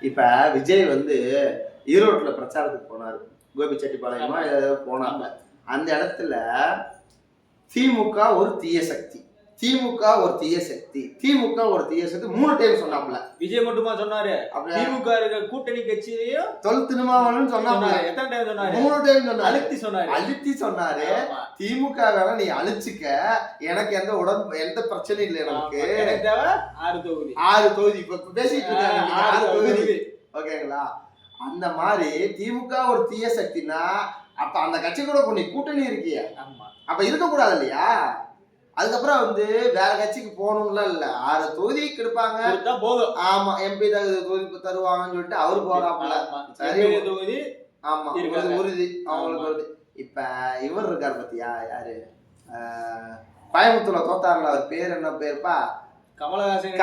இப்ப விஜய் வந்து ஈரோட்ல பிரச்சாரத்துக்கு போனாரு. கோபிச்செட்டிப்பாளையமா ஏதோ போனாங்க. அந்த இடத்துல திமுக ஒரு தீய சக்தி, திமுக ஒரு தீய சக்தி, திமுக ஒரு தீய சக்தி 3 டைம் சொன்னாப்ல. விஜய் மட்டுமா சொன்னாரு? திமுக இருக்க கூட்டணி கட்சியிலயும் தொல் திருமாவளவன் சொன்னாப்ல. எத்தனை டைம் சொன்னாரு? 3 டைம் சொன்னாரு. அழுத்தி சொன்னாரு. திமுக வேணா நீ அழிச்சுக்க, எனக்கு எந்த பிரச்சனையும் இல்லை. எனக்கு தேவை 6 தொகுதி. 6 தொகுதி இப்ப பேசிட்டு இருக்காங்க. 6 தொகுதி. ஓகேங்களா? அந்த மாதிரி திமுக ஒரு தீய சக்தினா அப்ப அந்த கட்சி கூட கொஞ்சம் கூட்டணி இருக்கிய, அப்ப இருக்க கூடாது இல்லையா? அதுக்கப்புறம் வந்து வேற கட்சிக்கு போகணும்லாம் இல்ல, 6 தொகுதி கொடுப்பாங்க போதும். ஆமா, எம்பி தொகுதி தருவாங்கன்னு சொல்லிட்டு அவரு போறாப்புல. சரி தொகுதி. ஆமா, உறுதி அவங்களுக்கு வருது. இப்ப இவர் இருக்காரு பத்தியா, யாரு கோயம்புத்தூர்ல தோத்தாருல, அவர் பேர் என்ன பேருப்பா? கமலஹாசன்.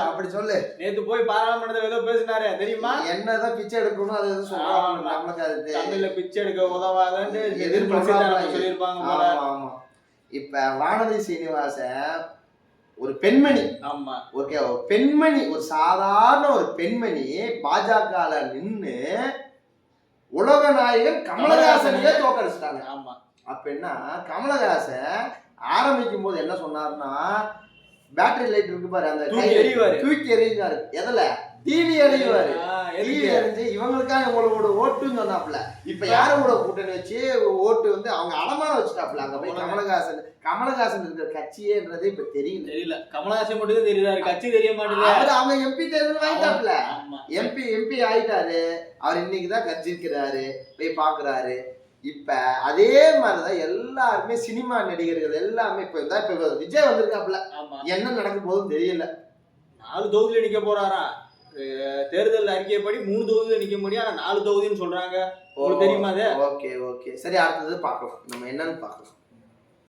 அப்படி சொல்லு. நேத்து போய் பாராளுமன்றத்துல ஏதோ பேசினாரு தெரியுமா? என்னதான் பிச்சை எடுக்கணும் அது எதுவும் சொல்றாங்க. நமக்கு அது தமிழ்ல பிச்சை எடுக்க உதவாதுன்னு சொல்லியிருப்பாங்க. ஆமா. இப்ப வானதி சீனிவாசன் ஒரு பெண்மணி. ஆமா, ஓகே, ஒரு பெண்மணி, ஒரு சாதாரண ஒரு பெண்மணி பாஜக நின்னு உலக நாயகன் கமலஹாசனையே தோக்கடிச்சிட்டாங்க. ஆமா. அப்ப என்ன, கமலஹாசன் ஆரம்பிக்கும் போது என்ன சொன்னாருன்னா, பேட்டரி லைட் இருக்கு பாரு, அந்த தூக்கி எறிவாரு. எதுல? டிவி எறிவாரு. டிவி எறிஞ்சு இவங்களுக்காக உங்களோட ஓட்டுன்னு சொன்னாப்ல. இப்ப யாரு கூட கூட்டணி வச்சு ஓட்டு வந்து அவங்க அடமான வச்சுட்டாப்ல. அங்க போய் கமலஹாசன் இருக்கிற கட்சியேன்றது இப்ப தெரியல. கமலஹாசன் மட்டும் தெரியுறாரு, கட்சி தெரிய மாட்டேங்குது. அவங்க எம்பி தேர்தல் ஆயிட்டாப்ல. எம்பி ஆயிட்டாரு. அவர் இன்னைக்குதான் கட்சிக்கிறாரு, போய் பாக்குறாரு. இப்ப அதே மாதிரிதான் எல்லாருமே சினிமா நடிகர்கள் எல்லாமே இப்ப விஜய் வந்திருக்காப்ல. என்ன நடக்க போதும் தெரியல. 4 தொகுதியில நிக்க போறாரா? தேர்தல் அறிக்கைப்படி 3 தொகுதியில நிக்க முடியும், ஆனா 4 தொகுதின்னு சொல்றாங்க. தெரியுமா? ஓகே. சரி, அடுத்தது பாக்கலாம், நம்ம என்னன்னு பாக்கலாம்.